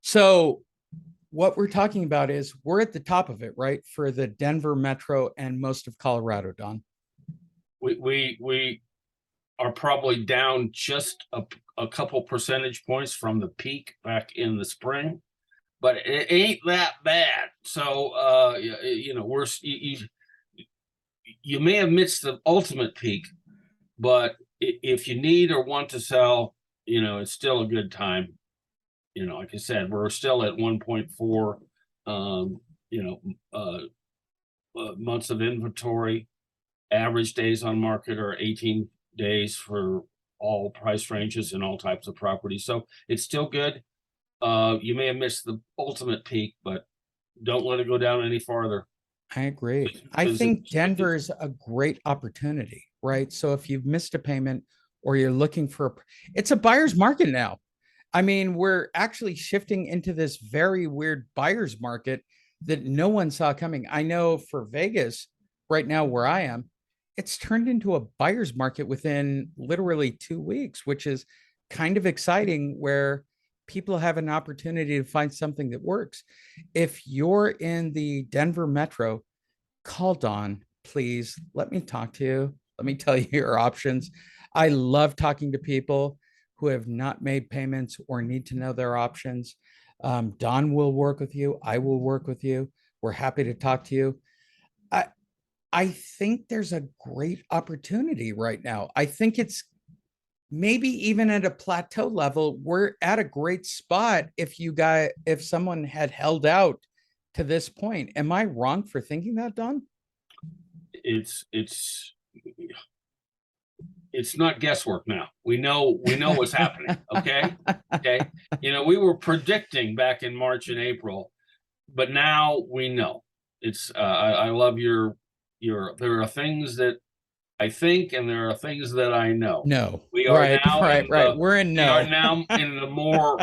So what we're talking about is we're at the top of it, right? For the Denver metro and most of Colorado, Don. We are probably down just a couple percentage points from the peak back in the spring, but it ain't that bad. So you may have missed the ultimate peak, but if you need or want to sell, it's still a good time. Like I said, we're still at 1.4 um, you know, months of inventory. Average days on market are 18 days for all price ranges and all types of property. So it's still good. You may have missed the ultimate peak, but don't let it go down any farther. I agree. I Because think Denver is a great opportunity, right? So if you've missed a payment or you're looking for, it's a buyer's market now. I mean, we're actually shifting into this very weird buyer's market that no one saw coming. I know for Vegas right now, where I am, it's turned into a buyer's market within literally 2 weeks, which is kind of exciting where people have an opportunity to find something that works. If you're in the Denver metro, call Dawn, please. Let me talk to you. Let me tell you your options. I love talking to people who have not made payments or need to know their options. Dawn will work with you. I will work with you. We're happy to talk to you. I I think there's a great opportunity right now. I think it's maybe even at a plateau level, we're at a great spot if someone had held out to this point. Am I wrong for thinking that, Don? It's not guesswork now. We know what's happening. Okay. Okay. We were predicting back in March and April, but now we know. I love there are things that I think, and there are things that I know. No. We are Right, now right, in right. the We're in we are no. now in the more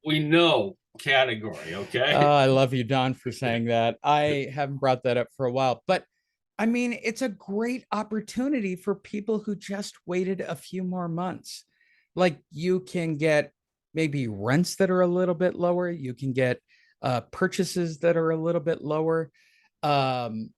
we know category. Oh, Okay. I love you, Don, for saying that. I haven't brought that up for a while, but I mean, it's a great opportunity for people who just waited a few more months. Like you can get maybe rents that are a little bit lower. You can get purchases that are a little bit lower. Um,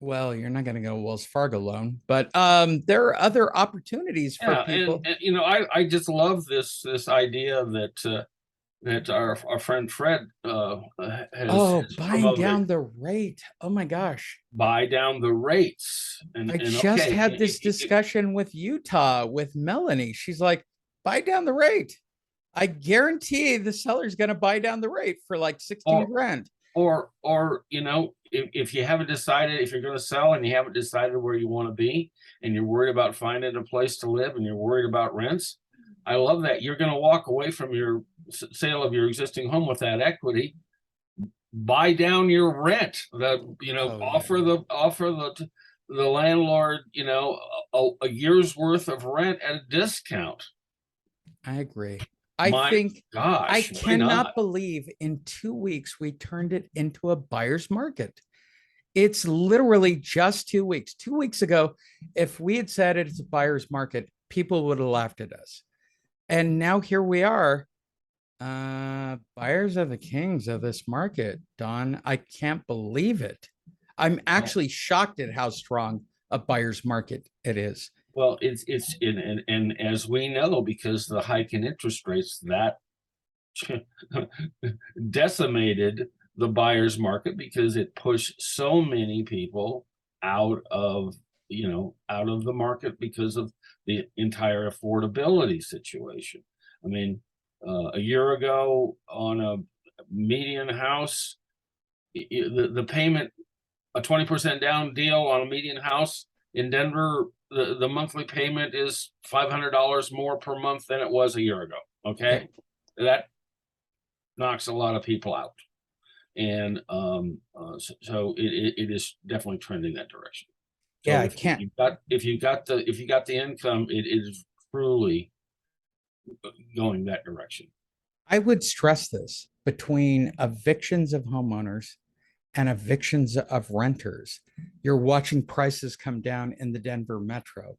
well, you're not going to go Wells Fargo loan, but there are other opportunities for Yeah, people. and I just love this idea that our friend Fred Oh, has buying promoted. down the rate. Oh my gosh. Buy down the rates, I and just okay, had this discussion with Utah with Melanie. She's like, buy down the rate. I guarantee the seller's going to buy down the rate for like 16 or grand. if you haven't decided if you're going to sell and you haven't decided where you want to be, and you're worried about finding a place to live and you're worried about rents, I love that you're going to walk away from your sale of your existing home with that equity. Buy down your rent. Oh, yeah. Offer the landlord a year's worth of rent at a discount. I agree. I My think I gosh, why cannot not? believe in 2 weeks we turned it into a buyer's market. It's literally just 2 weeks. 2 weeks ago, if we had said it's a buyer's market, people would have laughed at us. And now here we are. Buyers are the kings of this market, Don. I can't believe it. I'm Well, actually shocked at how strong a buyer's market it is. it's in and as we know, because the hike in interest rates that decimated the buyer's market because it pushed so many people out of out of the market because of the entire affordability situation. I mean, a year ago on a median house, the payment, a 20% down deal on a median house in Denver, the monthly payment is $500 more per month than it was a year ago. Yeah, Okay, that knocks a lot of people out, and so it is definitely trending that direction. yeah, So I can't. if you got the income, it is truly going that direction. I would stress this between evictions of homeowners and evictions of renters. You're watching prices come down in the Denver metro.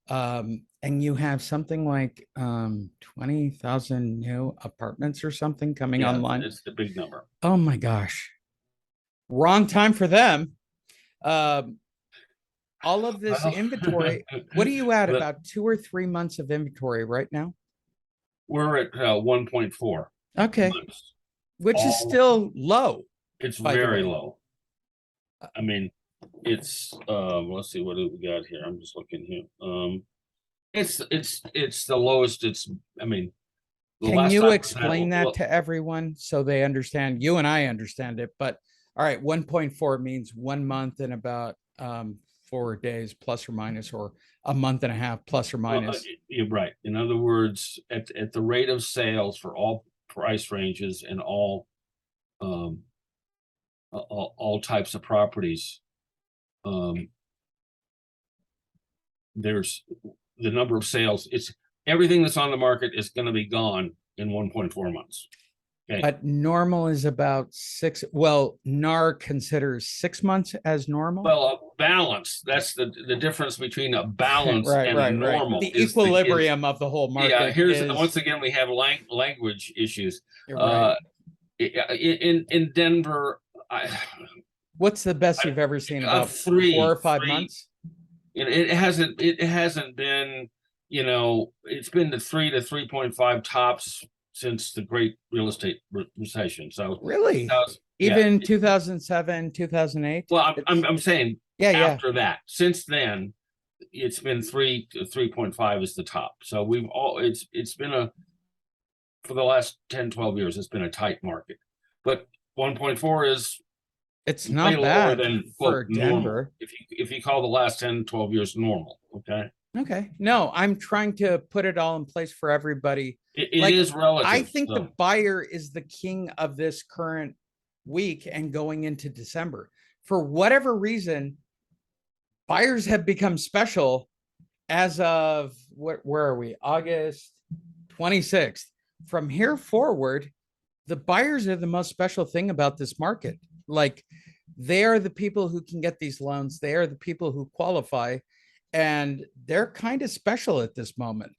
And you have something like 20,000 new apartments or something coming Yeah, online. it's the big number. Oh my gosh. Wrong time for them. Um, all of this Well, inventory. What are you at? the, About 2 or 3 months of inventory right now? we're at 1.4 Okay. months. Which is All still low, It's by the very way. low. I mean, it's let's see, what do we got here? I'm just looking here. It's the lowest. I mean, the Can last you time was that. explain that Well, to everyone so they understand? You and I understand it, but all right, 1.4 means 1 month and about 4 days plus or minus, or a month and a half plus or minus. you're right. In other words, at the rate of sales for all price ranges and um all types of properties, um there's the number of sales. It's everything that's on the market is going to be gone in 1.4 months. Okay. But normal is about six. Well, NAR considers 6 months as normal. Well, a balance. That's the difference between a balance Right, and a right, right. normal The is is equilibrium of the whole yeah. market Here's is, once again we have language issues. you're right. In Denver, What's the best I you've ever seen? a About 4 or 5 three. months? It hasn't been, it's been the 3 to 3.5 tops since the great real estate recession. So Really? 2000, yeah. Even 2007, 2008? Well, It's, I'm saying yeah, yeah. after that, since then, it's been 3 to 3.5 is the top. So it's been for the last 10, 12 years, it's been a tight market. But 1.4 is It's way not lower bad than for quote normal. Denver. If you call the last 10, 12 years normal, okay? Okay. No, I'm trying to put it all in place for everybody. It Like, is I relative. think the So buyer is the king of this current week and going into December. For whatever reason, buyers have become special as of where are we? August 26th. From here forward, the buyers are the most special thing about this market. Like, they are the people who can get these loans, they are the people who qualify, and they're kind of special at this moment.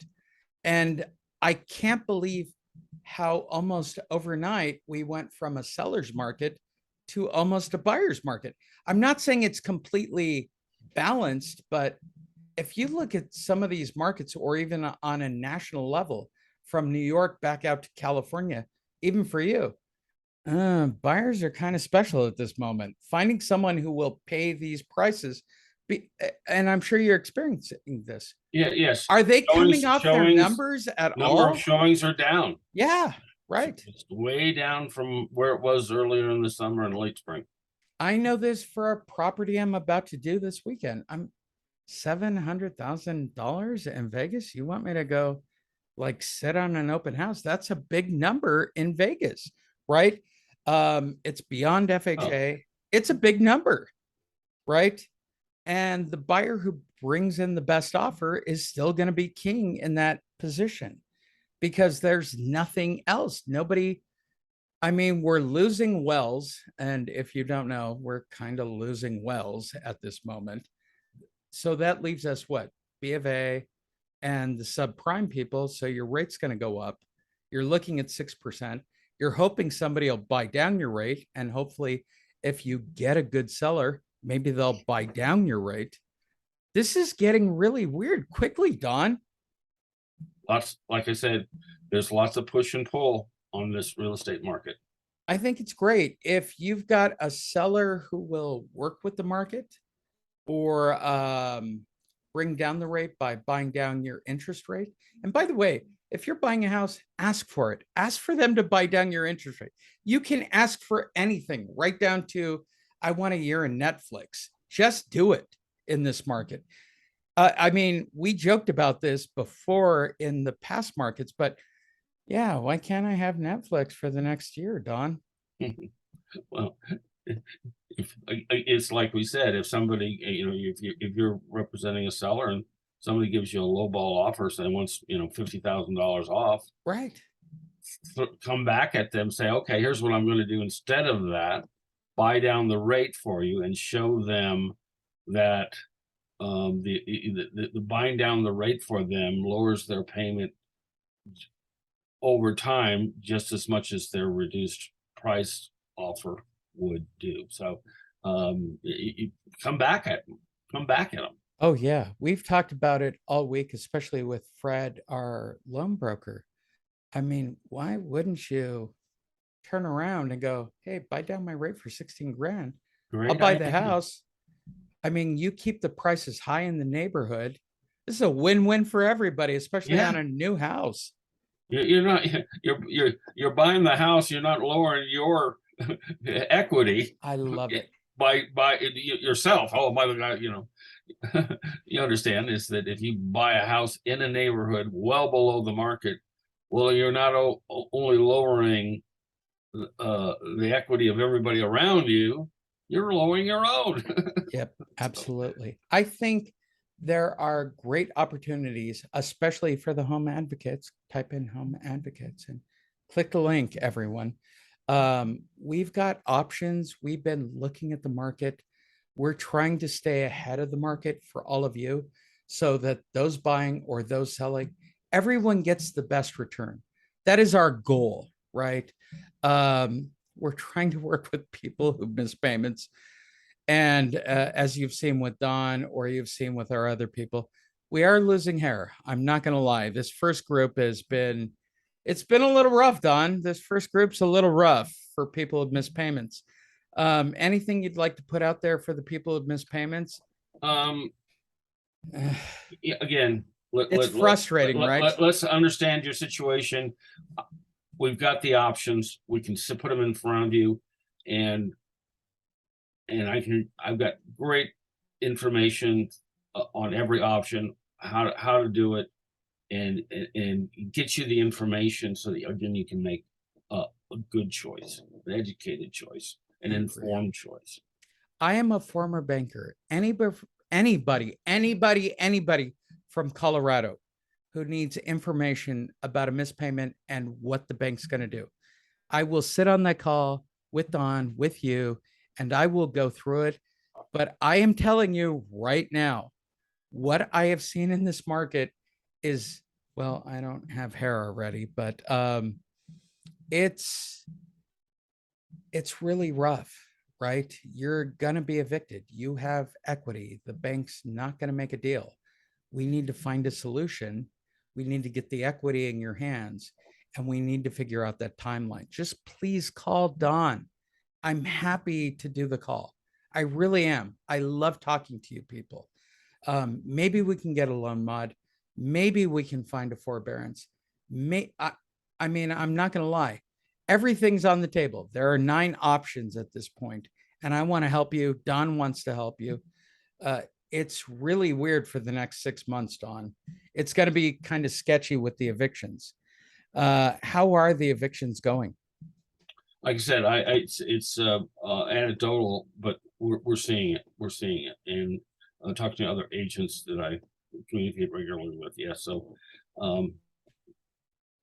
And I can't believe how almost overnight we went from a seller's market to almost a buyer's market. I'm not saying it's completely balanced, but if you look at some of these markets, or even on a national level, from New York back out to California, even for you, buyers are kind of special at this moment. Finding someone who will pay these prices, and I'm sure you're experiencing this. yeah, yes. Are they coming off their Showings, numbers at number of all? showings are down. Yeah, right. It's way down from where it was earlier in the summer and late spring. I know this for a property I'm about to do this weekend. I'm $700,000 in Vegas. You want me to go like sit on an open house? That's a big number in Vegas, right? It's beyond Oh, FHA. It's a big number, right? And the buyer who brings in the best offer is still going to be king in that position, because there's nothing else. Nobody, I mean, we're losing wells. And if you don't know, we're kind of losing wells at this moment. So that leaves us what? B of A and the subprime people. So your rate's going to go up. You're looking at 6%. You're hoping somebody will buy down your rate. And hopefully, if you get a good seller, maybe they'll buy down your rate. This is getting really weird quickly, Don. like I said, there's lots of push and pull on this real estate market. I think it's great if you've got a seller who will work with the market, or bring down the rate by buying down your interest rate. And by the way, if you're buying a house, ask for it. Ask for them to buy down your interest rate. You can ask for anything, right down to, I want a year in Netflix. Just do it in this market. I mean, we joked about this before in the past markets, but yeah, why can't I have Netflix for the next year, Don? Well, it's like we said, if somebody, if you're representing a seller and somebody gives you a low ball offer, saying wants, $50,000 off, Right. come back at them, say, okay, here's what I'm going to do instead of that, buy down the rate for you and show them that the buying down the rate for them lowers their payment over time just as much as their reduced price offer would do. So come back at them. Come back at them. Oh yeah, we've talked about it all week, especially with Fred, our loan broker. I mean, why wouldn't you turn around and go, hey, buy down my rate for 16 grand? I'll Great buy the idea. house. I mean, you keep the prices high in the neighborhood. This is a win-win for everybody, especially Yeah. on a new house. You're not you're buying the house. You're not lowering your equity I love it. by yourself. Oh, by the guy, you understand is that if you buy a house in a neighborhood well below the market, well, you're not only lowering the equity of everybody around you, you're lowering your own. Yep, absolutely. I think there are great opportunities, especially for the home advocates. Type in home advocates and click the link, everyone. We've got options. We've been looking at the market. We're trying to stay ahead of the market for all of you so that those buying or those selling, everyone gets the best return. That is our goal, right? We're trying to work with people who miss payments. And as you've seen with Don or you've seen with our other people, we are losing hair. I'm not going to lie. This first group has been, it's been a little rough, Don. This first group's a little rough for people who've missed payments. Anything you'd like to put out there for the people who've missed payments? Um, Again, It's frustrating, right? let's understand your situation. We've got the options. We can put them in front of you, and I've got great information on every option, how to do it, and get you the information so that again you can make a good choice, an educated choice, an informed choice. I am a former banker. Anybody from Colorado who needs information about a mispayment and what the bank's going to do, I will sit on that call with Don, with you, and I will go through it. But I am telling you right now, what I have seen in this market is, well, I don't have hair already, but it's really rough, right? You're gonna be evicted. You have equity. The bank's not gonna make a deal. We need to find a solution. We need to get the equity in your hands, and we need to figure out that timeline. Just please call Don. I'm happy to do the call. I really am. I love talking to you people. Maybe we can get a loan mod. Maybe we can find a forbearance. I mean, I'm not going to lie. Everything's on the table. There are 9 options at this point, and I want to help you. Don wants to help you. It's really weird for the next 6 months, Don. It's going to be kind of sketchy with the evictions. How are the evictions going? Like I said, it's anecdotal, but we're seeing it. We're seeing it, and talking to other agents that I communicate regularly with. Yeah, so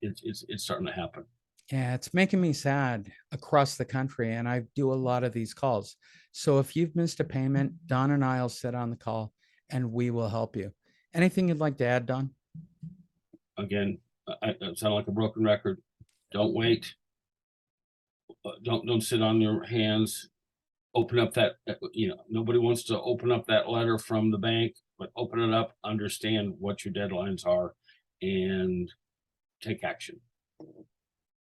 it's starting to happen. Yeah, it's making me sad across the country, and I do a lot of these calls. So if you've missed a payment, Don and I'll sit on the call and we will help you. Anything you'd like to add, Don? Again, I sound like a broken record. Don't wait. Don't sit on your hands. Open up that, nobody wants to open up that letter from the bank, but open it up, understand what your deadlines are, and take action.